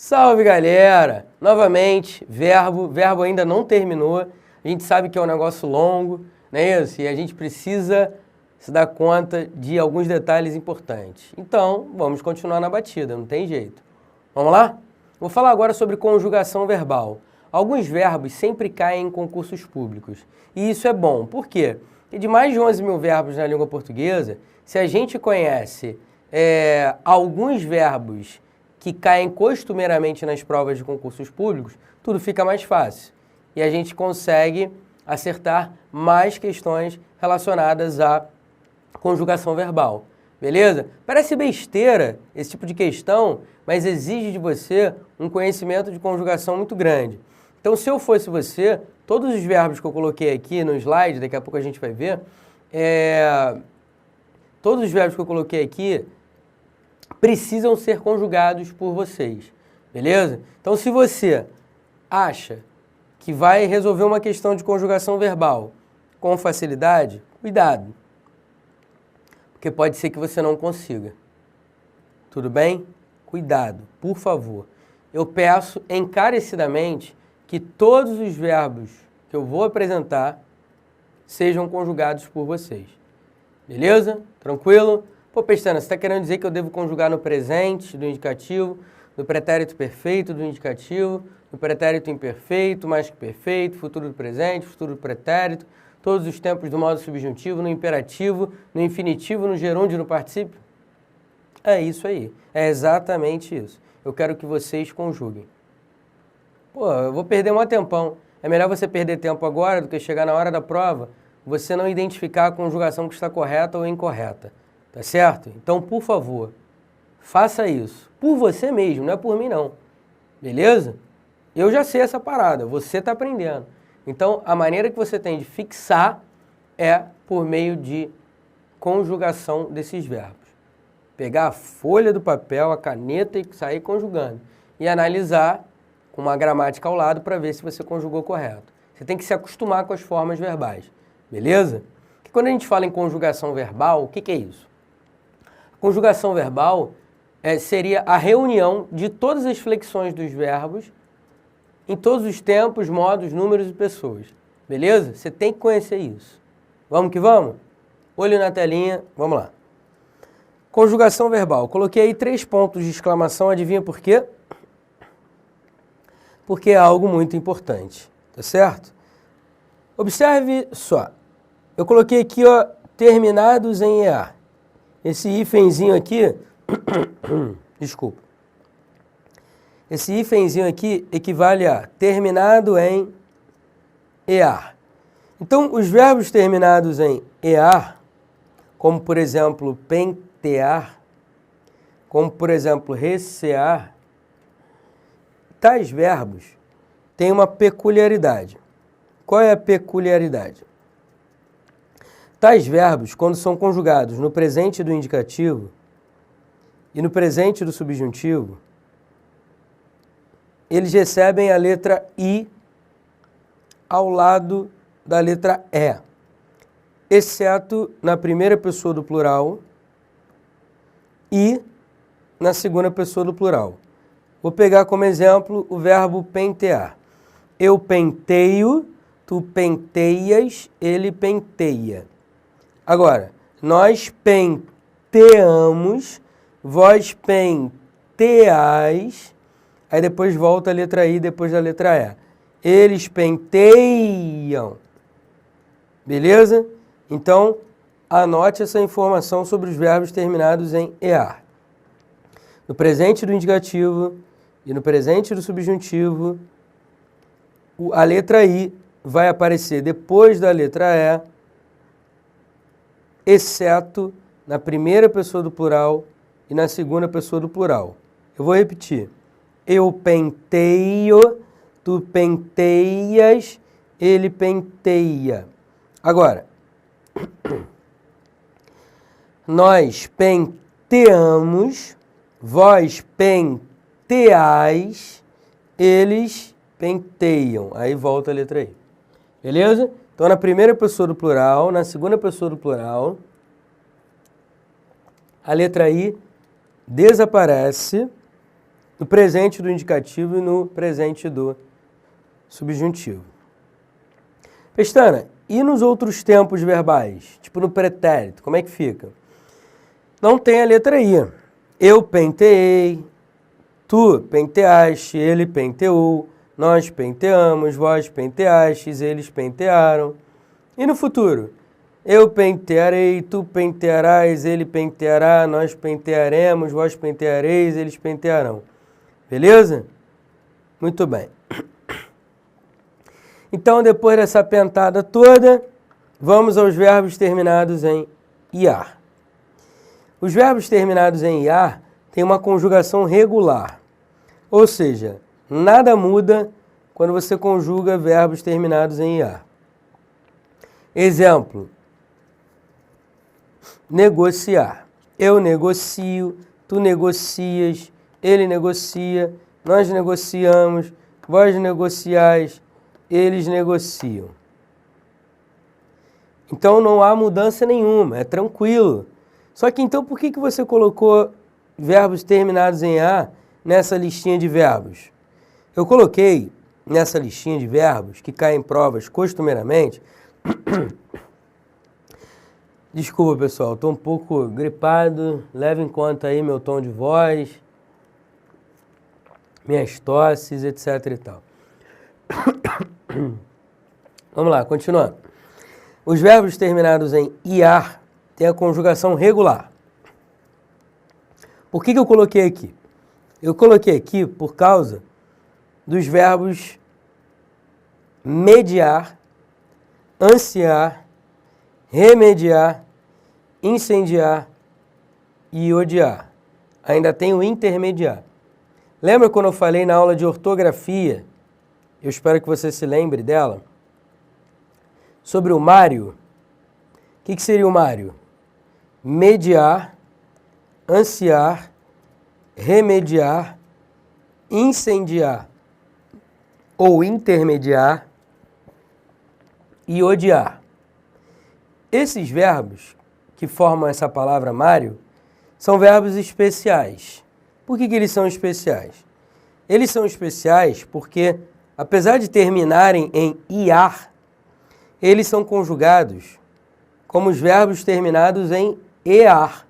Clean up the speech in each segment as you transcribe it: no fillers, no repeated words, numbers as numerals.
Salve, galera! Novamente, verbo ainda não terminou. A gente sabe que é um negócio longo, não é isso? E a gente precisa se dar conta de alguns detalhes importantes. Então, vamos continuar na batida, não tem jeito. Vamos lá? Vou falar agora sobre conjugação verbal. Alguns verbos sempre caem em concursos públicos. E isso é bom. Por quê? Porque de mais de 11 mil verbos na língua portuguesa, se a gente conhece alguns verbos que caem costumeiramente nas provas de concursos públicos, tudo fica mais fácil. E a gente consegue acertar mais questões relacionadas à conjugação verbal. Beleza? Parece besteira esse tipo de questão, mas exige de você um conhecimento de conjugação muito grande. Então, se eu fosse você, todos os verbos que eu coloquei aqui no slide, daqui a pouco a gente vai ver, todos os verbos que eu coloquei aqui precisam ser conjugados por vocês, beleza? Então, se você acha que vai resolver uma questão de conjugação verbal com facilidade, cuidado, porque pode ser que você não consiga. Tudo bem? Cuidado, por favor. Eu peço encarecidamente que todos os verbos que eu vou apresentar sejam conjugados por vocês. Beleza? Tranquilo? Pô, Pestana, você está querendo dizer que eu devo conjugar no presente do indicativo, no pretérito perfeito do indicativo, no pretérito imperfeito, mais que perfeito, futuro do presente, futuro do pretérito, todos os tempos do modo subjuntivo, no imperativo, no infinitivo, no gerúndio, no particípio? É isso aí. É exatamente isso. Eu quero que vocês conjuguem. Pô, eu vou perder um tempão. É melhor você perder tempo agora do que chegar na hora da prova, você não identificar a conjugação que está correta ou incorreta. Tá certo? Então, por favor, faça isso. Por você mesmo, não é por mim não. Beleza? Eu já sei essa parada, você está aprendendo. Então, a maneira que você tem de fixar é por meio de conjugação desses verbos. Pegar a folha do papel, a caneta e sair conjugando. E analisar com uma gramática ao lado para ver se você conjugou correto. Você tem que se acostumar com as formas verbais. Beleza? Porque quando a gente fala em conjugação verbal, o que é isso? Conjugação verbal seria a reunião de todas as flexões dos verbos em todos os tempos, modos, números e pessoas. Beleza? Você tem que conhecer isso. Vamos que vamos? Olho na telinha, vamos lá. Conjugação verbal. Coloquei aí 3 pontos de exclamação, adivinha por quê? Porque é algo muito importante, tá certo? Observe só. Eu coloquei aqui, ó, terminados em EA. Esse hífenzinho aqui, desculpa, esse hífenzinho aqui equivale a terminado em EAR. Então, os verbos terminados em EAR, como por exemplo pentear, como por exemplo recear, tais verbos têm uma peculiaridade. Qual é a peculiaridade? Tais verbos, quando são conjugados no presente do indicativo e no presente do subjuntivo, eles recebem a letra I ao lado da letra E, exceto na primeira pessoa do plural e na segunda pessoa do plural. Vou pegar como exemplo o verbo pentear. Eu penteio, tu penteias, ele penteia. Agora, nós penteamos, vós penteais, aí depois volta a letra I depois da letra E. Eles penteiam. Beleza? Então, anote essa informação sobre os verbos terminados em EAR. No presente do indicativo e no presente do subjuntivo, a letra I vai aparecer depois da letra E, exceto na primeira pessoa do plural e na segunda pessoa do plural. Eu vou repetir. Eu penteio, tu penteias, ele penteia. Agora, nós penteamos, vós penteais, eles penteiam. Aí volta a letra I. Beleza? Então, na primeira pessoa do plural, na segunda pessoa do plural, a letra I desaparece no presente do indicativo e no presente do subjuntivo. Pestana, e nos outros tempos verbais? Tipo no pretérito, como é que fica? Não tem a letra I. Eu penteei, tu penteaste, ele penteou, nós penteamos, vós penteastes, eles pentearam. E no futuro? Eu pentearei, tu pentearás, ele penteará, nós pentearemos, vós penteareis, eles pentearão. Beleza? Muito bem. Então, depois dessa pentada toda, vamos aos verbos terminados em iar. Os verbos terminados em iar têm uma conjugação regular. Ou seja, nada muda quando você conjuga verbos terminados em iar. Exemplo. Negociar. Eu negocio, tu negocias, ele negocia, nós negociamos, vós negociais, eles negociam. Então não há mudança nenhuma, é tranquilo. Só que então por que você colocou verbos terminados em A nessa listinha de verbos? Eu coloquei nessa listinha de verbos que caem em provas costumeiramente. Desculpa, pessoal, estou um pouco gripado, leve em conta aí meu tom de voz, minhas tosses, etc e tal. Vamos lá, continuando. Os verbos terminados em iar têm a conjugação regular. Por que eu coloquei aqui? Eu coloquei aqui por causa dos verbos mediar, ansiar, remediar, incendiar e odiar. Ainda tem o intermediar. Lembra quando eu falei na aula de ortografia? Eu espero que você se lembre dela. Sobre o Mário. O que seria o Mário? Mediar, ansiar, remediar, incendiar ou intermediar e odiar. Esses verbos que formam essa palavra Mário são verbos especiais. Por que eles são especiais? Eles são especiais porque, apesar de terminarem em iar, eles são conjugados como os verbos terminados em ear.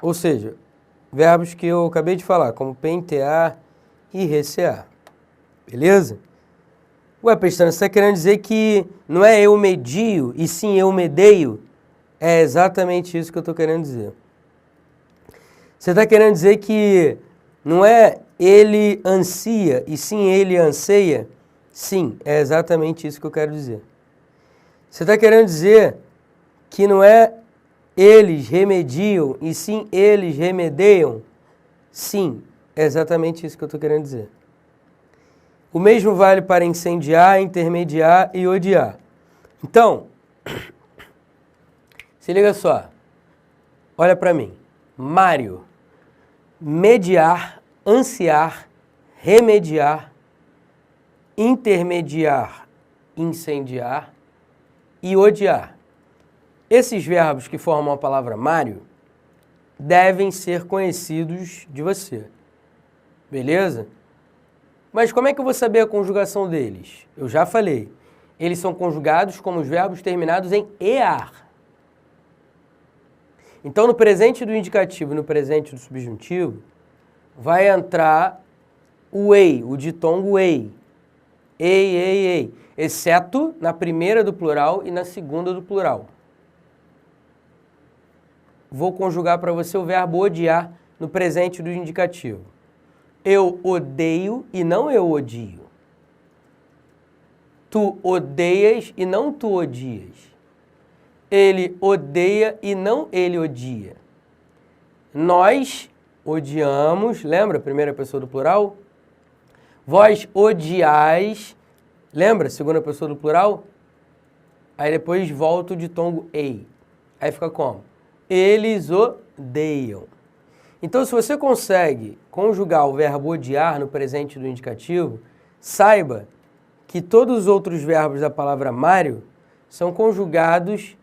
Ou seja, verbos que eu acabei de falar, como pentear e recear. Beleza? Ué, Pestana, você está querendo dizer que não é eu medio e sim eu medeio? É exatamente isso que eu estou querendo dizer. Você está querendo dizer que não é ele ansia e sim ele anseia? Sim, é exatamente isso que eu quero dizer. Você está querendo dizer que não é eles remediam e sim eles remedeiam? Sim, é exatamente isso que eu estou querendo dizer. O mesmo vale para incendiar, intermediar e odiar. Então, se liga só. Olha para mim. Mário. Mediar, ansiar, remediar, intermediar, incendiar e odiar. Esses verbos que formam a palavra Mário devem ser conhecidos de você. Beleza? Mas como é que eu vou saber a conjugação deles? Eu já falei. Eles são conjugados como os verbos terminados em ear. Então, no presente do indicativo e no presente do subjuntivo, vai entrar o ei, o ditongo ei. Ei, ei, ei. Exceto na primeira do plural e na segunda do plural. Vou conjugar para você o verbo odiar no presente do indicativo. Eu odeio e não eu odio. Tu odeias e não tu odias. Ele odeia e não ele odia. Nós odiamos, lembra? Primeira pessoa do plural. Vós odiais, lembra? Segunda pessoa do plural. Aí depois volta o ditongo ei. Aí fica como? Eles odeiam. Então, se você consegue conjugar o verbo odiar no presente do indicativo, saiba que todos os outros verbos da palavra Mário são conjugados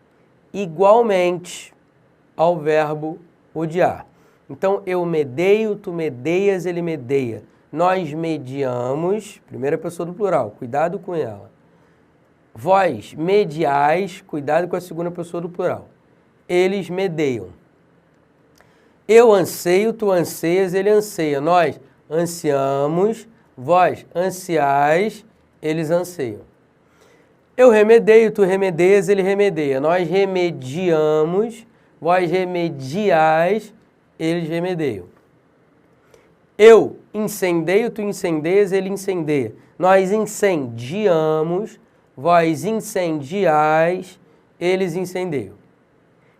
igualmente ao verbo odiar. Então, eu medeio, tu medeias, ele medeia. Nós mediamos, primeira pessoa do plural, cuidado com ela. Vós mediais, cuidado com a segunda pessoa do plural. Eles medeiam. Eu anseio, tu anseias, ele anseia. Nós ansiamos, vós ansiais, eles anseiam. Eu remedeio, tu remedeias, ele remedeia. Nós remediamos, vós remediais, eles remedeiam. Eu incendeio, tu incendeias, ele incendeia. Nós incendiamos, vós incendiais, eles incendeiam.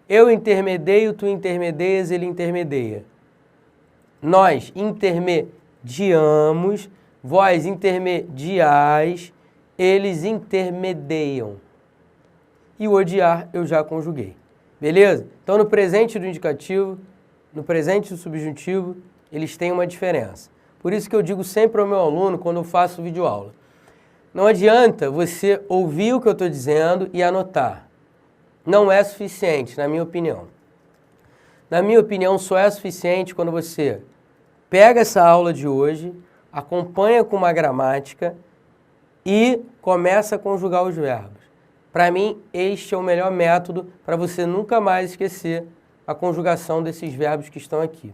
Eu intermedeio, tu intermedias, ele intermedia. Nós intermediamos, vós intermediais, eles intermediam. E o odiar eu já conjuguei. Beleza? Então, no presente do indicativo, no presente do subjuntivo, eles têm uma diferença. Por isso que eu digo sempre ao meu aluno, quando eu faço videoaula, não adianta você ouvir o que eu estou dizendo e anotar. Não é suficiente, na minha opinião. Na minha opinião, só é suficiente quando você pega essa aula de hoje, acompanha com uma gramática e começa a conjugar os verbos. Para mim, este é o melhor método para você nunca mais esquecer a conjugação desses verbos que estão aqui.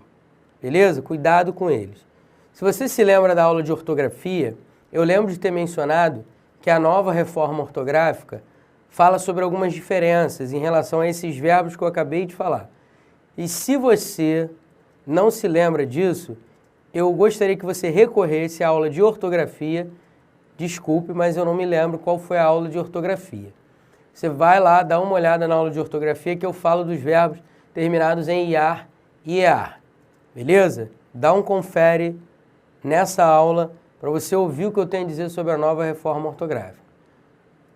Beleza? Cuidado com eles. Se você se lembra da aula de ortografia, eu lembro de ter mencionado que a nova reforma ortográfica fala sobre algumas diferenças em relação a esses verbos que eu acabei de falar. E se você não se lembra disso, eu gostaria que você recorresse à aula de ortografia. Desculpe, mas eu não me lembro qual foi a aula de ortografia. Você vai lá, dá uma olhada na aula de ortografia que eu falo dos verbos terminados em iar e ear. Beleza? Dá um confere nessa aula para você ouvir o que eu tenho a dizer sobre a nova reforma ortográfica.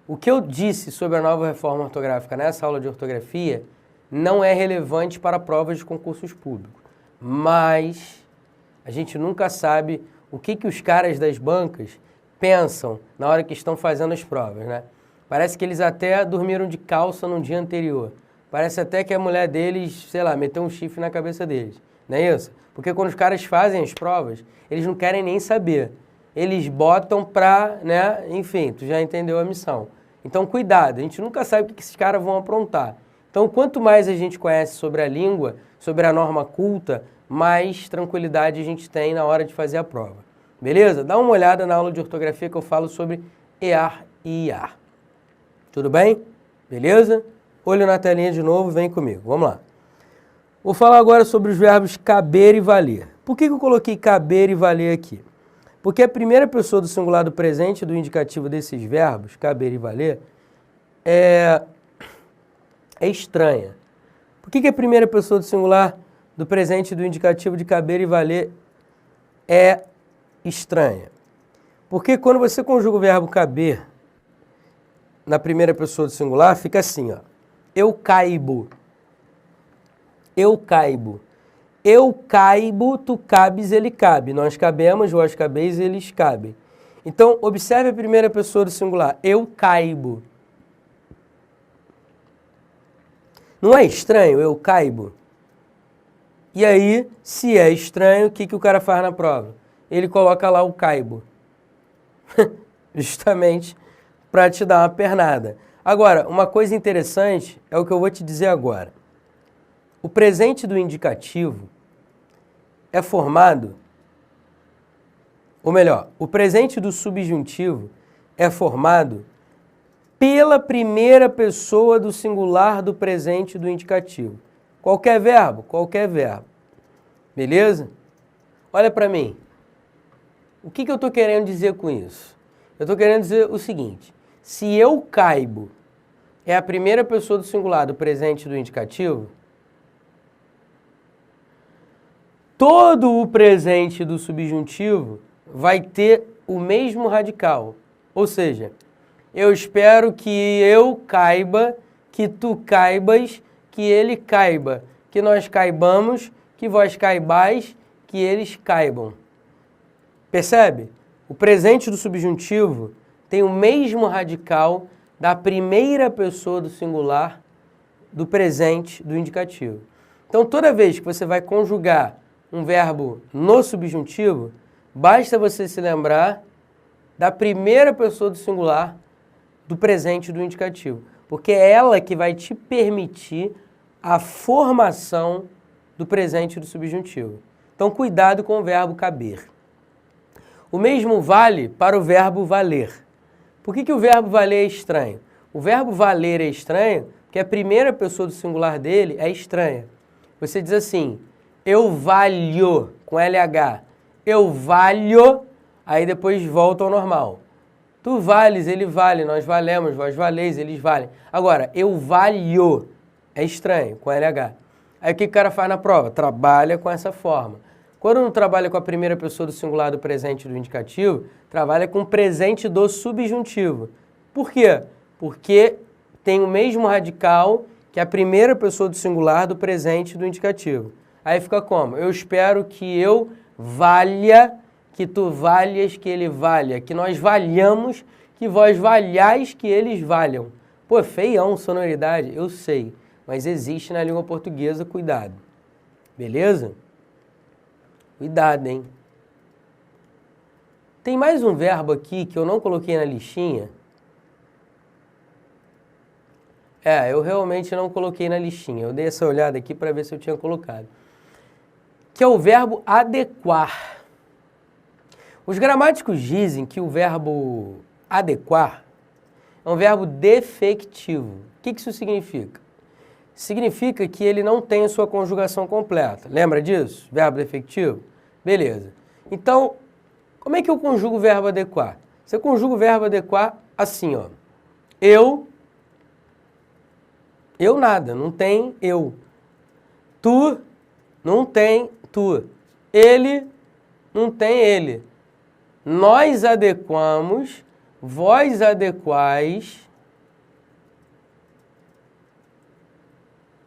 O que eu disse sobre a nova reforma ortográfica nessa aula de ortografia não é relevante para provas de concursos públicos, mas a gente nunca sabe o que os caras das bancas pensam na hora que estão fazendo as provas, né? Parece que eles até dormiram de calça no dia anterior. Parece até que a mulher deles, sei lá, meteu um chifre na cabeça deles. Não é isso? Porque quando os caras fazem as provas, eles não querem nem saber. Eles botam pra, né? Enfim, tu já entendeu a missão. Então, cuidado, a gente nunca sabe o que esses caras vão aprontar. Então, quanto mais a gente conhece sobre a língua, sobre a norma culta, mais tranquilidade a gente tem na hora de fazer a prova. Beleza? Dá uma olhada na aula de ortografia que eu falo sobre ear e iar. Tudo bem? Beleza? Olho na telinha de novo, vem comigo. Vamos lá. Vou falar agora sobre os verbos caber e valer. Por que eu coloquei caber e valer aqui? Porque a primeira pessoa do singular do presente do indicativo desses verbos, caber e valer, é estranha. Por que a primeira pessoa do singular do presente do indicativo de caber e valer é estranha? Porque quando você conjuga o verbo caber na primeira pessoa do singular, fica assim, ó. Eu caibo. Eu caibo. Eu caibo, tu cabes, ele cabe. Nós cabemos, vós cabeis, eles cabem. Então, observe a primeira pessoa do singular. Eu caibo. Não é estranho? Eu caibo. E aí, se é estranho, o que o cara faz na prova? Ele coloca lá o caibo. Justamente para te dar uma pernada. Agora, uma coisa interessante é o que eu vou te dizer agora. O presente do indicativo é formado, ou melhor, o presente do subjuntivo é formado pela primeira pessoa do singular do presente do indicativo. Qualquer verbo? Qualquer verbo. Beleza? Olha para mim. O que eu estou querendo dizer com isso? Eu estou querendo dizer o seguinte. Se eu caibo é a primeira pessoa do singular do presente do indicativo, todo o presente do subjuntivo vai ter o mesmo radical. Ou seja, eu espero que eu caiba, que tu caibas, que ele caiba, que nós caibamos, que vós caibais, que eles caibam. Percebe? O presente do subjuntivo tem o mesmo radical da primeira pessoa do singular do presente do indicativo. Então, toda vez que você vai conjugar um verbo no subjuntivo, basta você se lembrar da primeira pessoa do singular, do presente e do indicativo. Porque é ela que vai te permitir a formação do presente e do subjuntivo. Então, cuidado com o verbo caber. O mesmo vale para o verbo valer. Por que o verbo valer é estranho? O verbo valer é estranho porque a primeira pessoa do singular dele é estranha. Você diz assim, eu valho, com LH. Eu valho, aí depois volta ao normal. Tu vales, ele vale, nós valemos, vós valeis, eles valem. Agora, eu valho, é estranho, com LH. Aí o que o cara faz na prova? Trabalha com essa forma. Quando não trabalha com a primeira pessoa do singular do presente e do indicativo, trabalha com o presente do subjuntivo. Por quê? Porque tem o mesmo radical que a primeira pessoa do singular do presente e do indicativo. Aí fica como? Eu espero que eu valha, que tu valhas, que ele valha, que nós valhamos, que vós valhais, que eles valham. Pô, feião, sonoridade, eu sei, mas existe na língua portuguesa, cuidado. Beleza? Cuidado, hein? Tem mais um verbo aqui que eu não coloquei na listinha. Eu realmente não coloquei na listinha. Eu dei essa olhada aqui para ver se eu tinha colocado. Que é o verbo adequar. Os gramáticos dizem que o verbo adequar é um verbo defectivo. O que isso significa? Significa que ele não tem a sua conjugação completa. Lembra disso? Verbo defectivo? Beleza. Então, como é que eu conjugo o verbo adequar? Você conjuga o verbo adequar assim, ó. Eu nada, não tem eu. Tu, não tem tu. Ele, não tem ele. Nós adequamos, vós adequais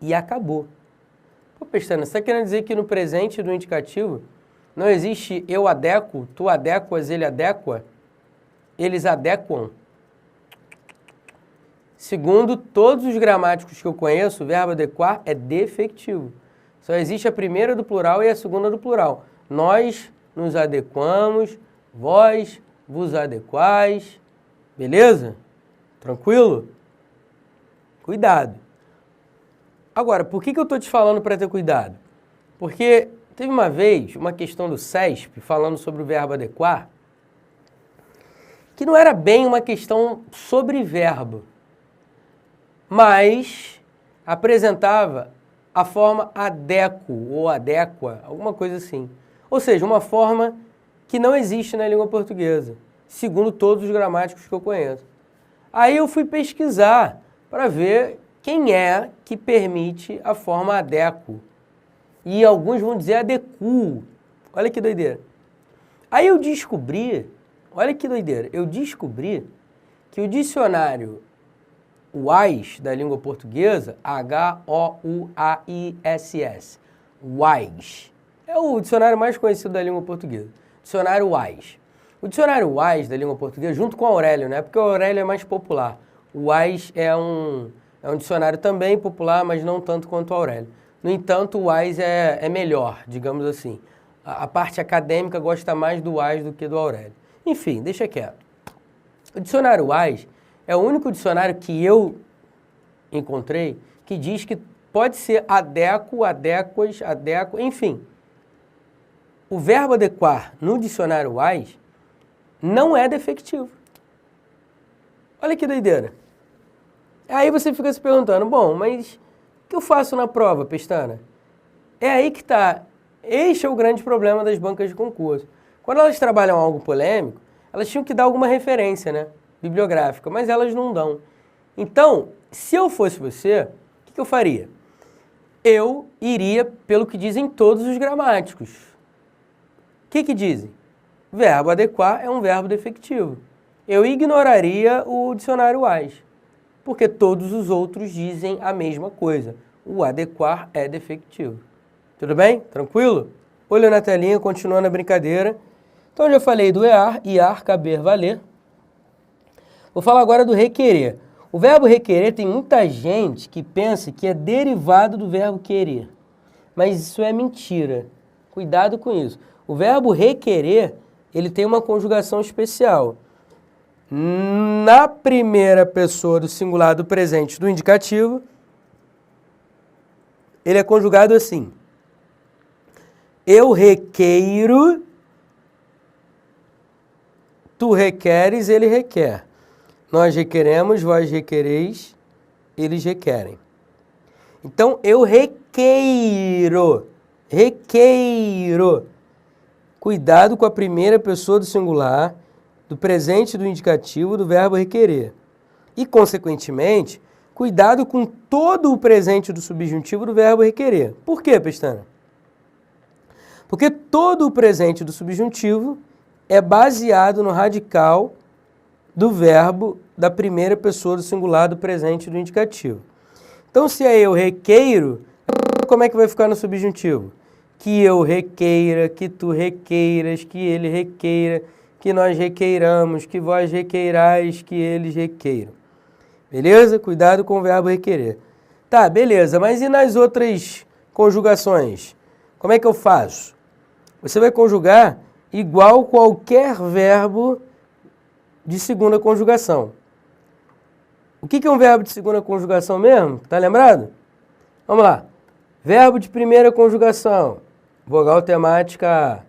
e acabou. Pô, Pestana, você está querendo dizer que no presente do indicativo não existe eu adequo, tu adequas, ele adequa? Eles adequam? Segundo todos os gramáticos que eu conheço, o verbo adequar é defectivo. Só existe a primeira do plural e a segunda do plural. Nós nos adequamos, vós vos adequais. Beleza? Tranquilo? Cuidado. Agora, por que eu estou te falando para ter cuidado? Porque teve uma vez uma questão do CESP falando sobre o verbo adequar, que não era bem uma questão sobre verbo, mas apresentava a forma adequo ou adequa, alguma coisa assim. Ou seja, uma forma que não existe na língua portuguesa, segundo todos os gramáticos que eu conheço. Aí eu fui pesquisar para ver quem é que permite a forma adequo. E alguns vão dizer adequo. Olha que doideira. Aí eu descobri, olha que doideira, eu descobri que o dicionário WAIS da língua portuguesa, H-O-U-A-I-S-S, WAIS, é o dicionário mais conhecido da língua portuguesa, dicionário WAIS. O dicionário WAIS da língua portuguesa, junto com o Aurélio, né? Porque o Aurélio é mais popular. O WAIS é um dicionário também popular, mas não tanto quanto o Aurélio. No entanto, o WAIS é melhor, digamos assim. A parte acadêmica gosta mais do WAIS do que do Aurélio. Enfim, deixa quieto. O dicionário WAIS é o único dicionário que eu encontrei que diz que pode ser adequo, adequas, adequo, enfim. O verbo adequar no dicionário WAIS não é defectivo. Olha que doideira. Aí você fica se perguntando, bom, mas o que eu faço na prova, Pestana? É aí que está. Este é o grande problema das bancas de concurso. Quando elas trabalham algo polêmico, elas tinham que dar alguma referência, né, bibliográfica, mas elas não dão. Então, se eu fosse você, o que eu faria? Eu iria pelo que dizem todos os gramáticos. O que dizem? Verbo adequar é um verbo defectivo. Eu ignoraria o dicionário WAIS, porque todos os outros dizem a mesma coisa. O adequar é defectivo. Tudo bem? Tranquilo? Olho na telinha, continuando a brincadeira. Então, eu já falei do ear, iar, caber, valer. Vou falar agora do requerer. O verbo requerer tem muita gente que pensa que é derivado do verbo querer. mas isso é mentira. Cuidado com isso. O verbo requerer, ele tem uma conjugação especial. Na primeira pessoa do singular do presente do indicativo, ele é conjugado assim. Eu requeiro, tu requeres, ele requer. Nós requeremos, vós requereis, eles requerem. Então, eu requeiro. Cuidado com a primeira pessoa do singular, do presente do indicativo, do verbo requerer. E, consequentemente, cuidado com todo o presente do subjuntivo do verbo requerer. Por quê, Pestana? Porque todo o presente do subjuntivo é baseado no radical do verbo da primeira pessoa do singular do presente do indicativo. Então, se é eu requeiro, como é que vai ficar no subjuntivo? Que eu requeira, que tu requeiras, que ele requeira, que nós requeiramos, que vós requeirais, que eles requeiram. Beleza? Cuidado com o verbo requerer. Tá, beleza, mas e nas outras conjugações? Como é que eu faço? Você vai conjugar igual qualquer verbo de segunda conjugação. O que é um verbo de segunda conjugação mesmo? Tá lembrado? Vamos lá. Verbo de primeira conjugação, vogal temática A.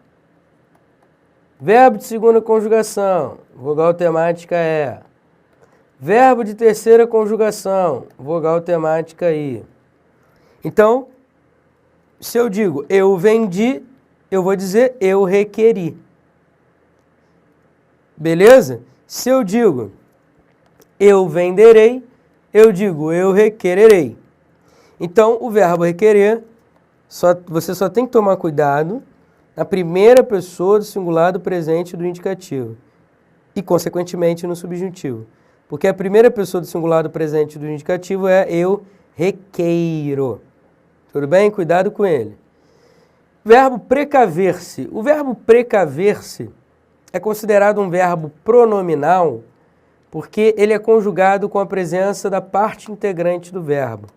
Verbo de segunda conjugação, vogal temática E. Verbo de terceira conjugação, vogal temática I. Então, se eu digo eu vendi, eu vou dizer eu requeri. Beleza? Se eu digo eu venderei, eu digo eu requererei. Então, o verbo requerer, você só tem que tomar cuidado na primeira pessoa do singular do presente do indicativo e, consequentemente, no subjuntivo. Porque a primeira pessoa do singular do presente do indicativo é eu requeiro. Tudo bem? Cuidado com ele. Verbo precaver-se. O verbo precaver-se é considerado um verbo pronominal porque ele é conjugado com a presença da parte integrante do verbo.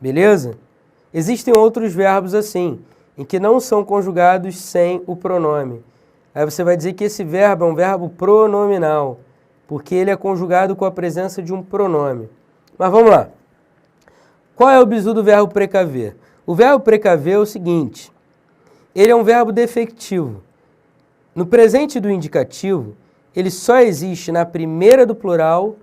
Beleza? Existem outros verbos assim, em que não são conjugados sem o pronome. Aí você vai dizer que esse verbo é um verbo pronominal, porque ele é conjugado com a presença de um pronome. Mas vamos lá. Qual é o bizu do verbo precaver? O verbo precaver é o seguinte, ele é um verbo defectivo. No presente do indicativo, ele só existe na primeira do plural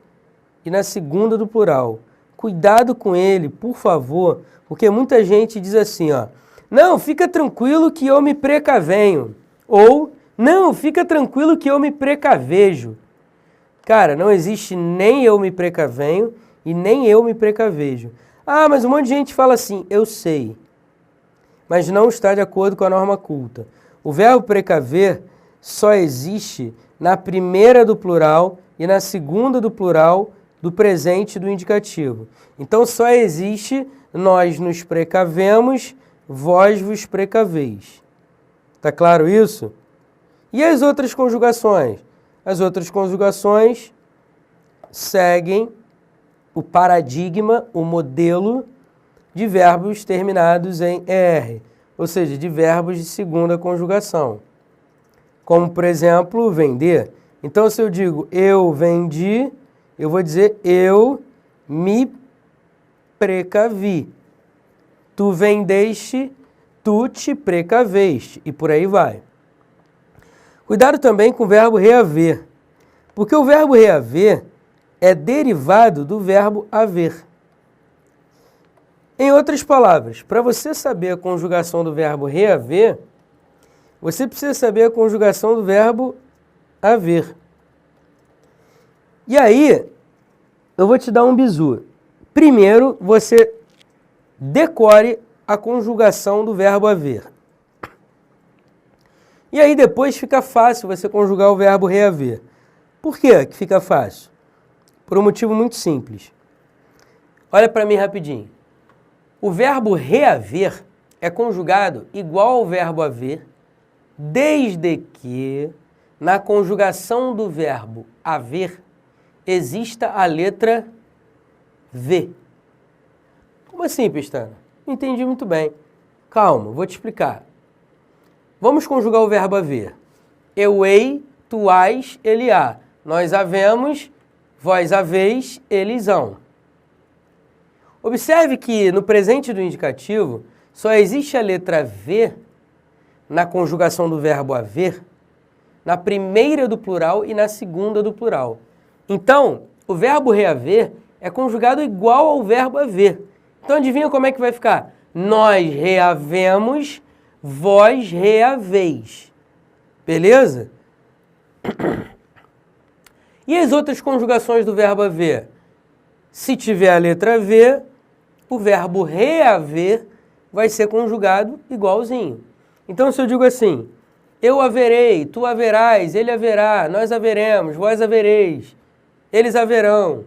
e na segunda do plural. Cuidado com ele, por favor, porque muita gente diz assim, ó, não, fica tranquilo que eu me precavenho, ou não, fica tranquilo que eu me precavejo. Cara, não existe nem eu me precavenho e nem eu me precavejo. Ah, mas um monte de gente fala assim, eu sei, mas não está de acordo com a norma culta. O verbo precaver só existe na primeira do plural e na segunda do plural do presente do indicativo. Então, só existe nós nos precavemos, vós vos precaveis. Tá claro isso? E as outras conjugações? As outras conjugações seguem o paradigma, o modelo de verbos terminados em ER, ou seja, de verbos de segunda conjugação. Como, por exemplo, vender. Então, se eu digo eu vendi, eu vou dizer eu me precavi. Tu vendeste, tu te precaveste. E por aí vai. Cuidado também com o verbo reaver. Porque o verbo reaver é derivado do verbo haver. Em outras palavras, para você saber a conjugação do verbo reaver, você precisa saber a conjugação do verbo haver. E aí, eu vou te dar um bizu. Primeiro, você decore a conjugação do verbo haver. E aí depois fica fácil você conjugar o verbo reaver. Por que que fica fácil? Por um motivo muito simples. Olha para mim rapidinho. O verbo reaver é conjugado igual ao verbo haver, desde que na conjugação do verbo haver exista a letra V. Como assim, Pestana? Não entendi muito bem. Calma, vou te explicar. Vamos conjugar o verbo haver. Eu hei, tu hás, ele há. Nós havemos, vós haveis, eles hão. Observe que no presente do indicativo só existe a letra V na conjugação do verbo haver, na primeira do plural e na segunda do plural. Então, o verbo reaver é conjugado igual ao verbo haver. Então, adivinha como é que vai ficar? Nós reavemos, vós reaveis. Beleza? E as outras conjugações do verbo haver? Se tiver a letra V, o verbo reaver vai ser conjugado igualzinho. Então, se eu digo assim, eu haverei, tu haverás, ele haverá, nós haveremos, vós havereis, eles haverão.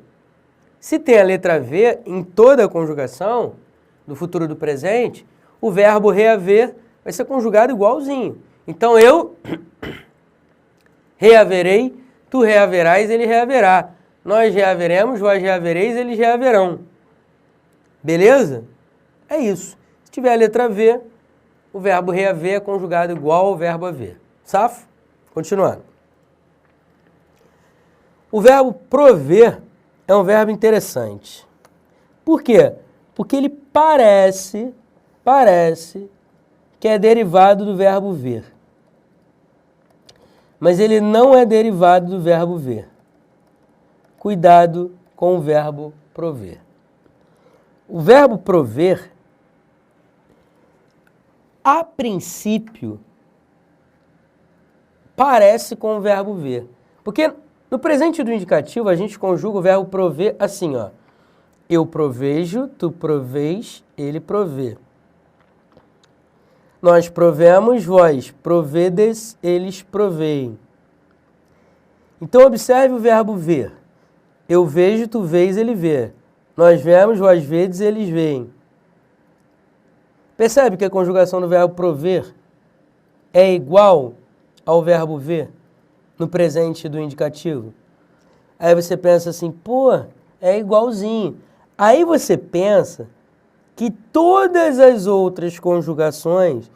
Se tem a letra V em toda a conjugação, do futuro do presente, o verbo reaver vai ser conjugado igualzinho. Então, eu reaverei, tu reaverás, ele reaverá. Nós reaveremos, vós reavereis, eles reaverão. Beleza? É isso. Se tiver a letra V, o verbo reaver é conjugado igual ao verbo haver. Safo? Continuando. O verbo prover é um verbo interessante. Por quê? Porque ele parece que é derivado do verbo ver. Mas ele não é derivado do verbo ver. Cuidado com o verbo prover. O verbo prover, a princípio, parece com o verbo ver. Porque no presente do indicativo, a gente conjuga o verbo prover assim, ó. Eu provejo, tu proveis, ele provê. Nós provemos, vós provedes, eles proveem. Então, observe o verbo ver. Eu vejo, tu vês, ele vê. Nós vemos, vós vedes, eles veem. Percebe que a conjugação do verbo prover é igual ao verbo ver no presente do indicativo? Aí você pensa assim, pô, é igualzinho. Aí você pensa que todas as outras conjugações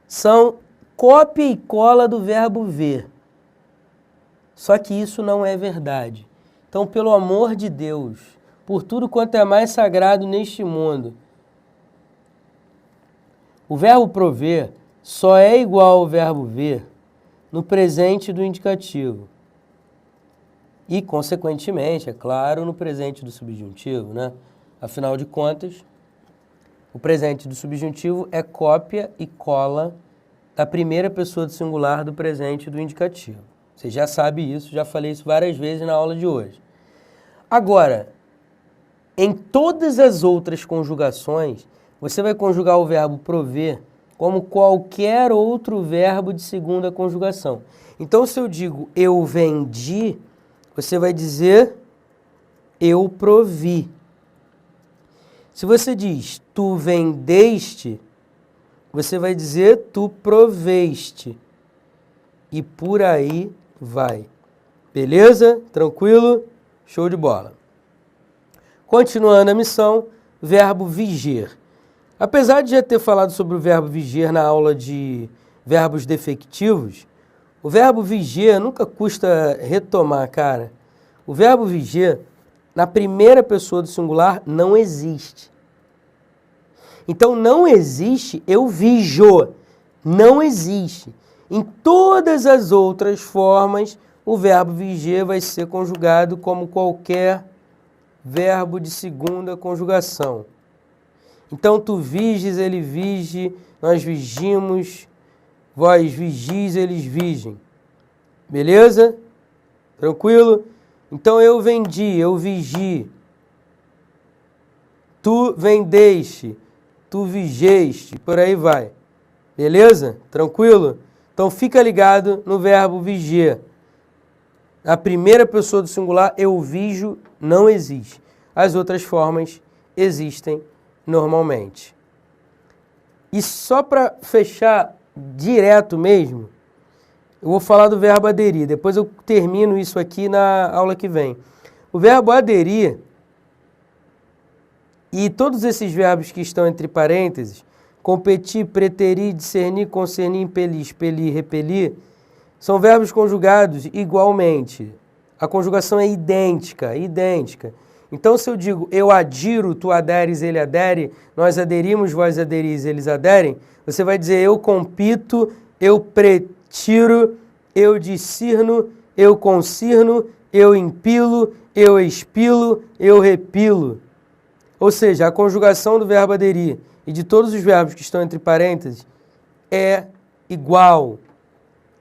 são cópia e cola do verbo ver. Só que isso não é verdade. Então, pelo amor de Deus, por tudo quanto é mais sagrado neste mundo, o verbo prover só é igual ao verbo ver no presente do indicativo. E, consequentemente, é claro, no presente do subjuntivo, né? Afinal de contas, o presente do subjuntivo é cópia e cola da primeira pessoa do singular do presente do indicativo. Você já sabe isso, já falei isso várias vezes na aula de hoje. Agora, em todas as outras conjugações, você vai conjugar o verbo prover como qualquer outro verbo de segunda conjugação. Então, se eu digo eu vendi, você vai dizer eu provi. Se você diz tu vendeste, você vai dizer tu proveste. E por aí vai. Beleza? Tranquilo? Show de bola. Continuando a missão, verbo viger. Apesar de já ter falado sobre o verbo viger na aula de verbos defectivos, o verbo viger nunca custa retomar, cara. O verbo viger, na primeira pessoa do singular, não existe. Então, não existe eu vijo. Não existe. Em todas as outras formas, o verbo viger vai ser conjugado como qualquer verbo de segunda conjugação. Então, tu viges, ele vige, nós vigimos, vós vigis, eles vigem. Beleza? Tranquilo? Então, eu vendi, eu vigi. Tu vendeste, tu vigeste, por aí vai. Beleza? Tranquilo? Então, fica ligado no verbo viger. A primeira pessoa do singular, eu vijo, não existe. As outras formas existem normalmente. E só para fechar direto mesmo, eu vou falar do verbo aderir. Depois eu termino isso aqui na aula que vem. O verbo aderir e todos esses verbos que estão entre parênteses competir, preterir, discernir, concernir, impelir, expelir, repelir, são verbos conjugados igualmente. A conjugação é idêntica, idêntica. Então, se eu digo eu adiro, tu aderes, ele adere, nós aderimos, vós aderis, eles aderem, você vai dizer eu compito, eu pretiro, eu discerno, eu concirno, eu impilo, eu expilo, eu repilo. Ou seja, a conjugação do verbo aderir e de todos os verbos que estão entre parênteses é igual.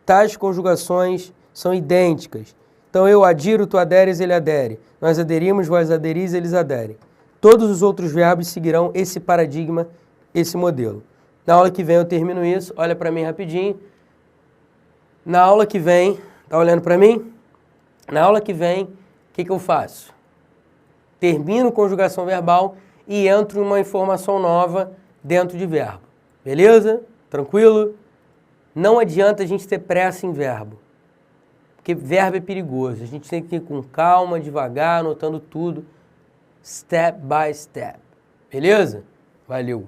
Tais conjugações são idênticas. Então, eu adiro, tu aderes, ele adere. Nós aderimos, vós aderis, eles aderem. Todos os outros verbos seguirão esse paradigma, esse modelo. Na aula que vem eu termino isso. Olha para mim rapidinho. Na aula que vem, tá olhando para mim? Na aula que vem, o que eu faço? Termino conjugação verbal e entro em uma informação nova dentro de verbo. Beleza? Tranquilo? Não adianta a gente ter pressa em verbo, porque verbo é perigoso. A gente tem que ir com calma, devagar, anotando tudo, step by step. Beleza? Valeu!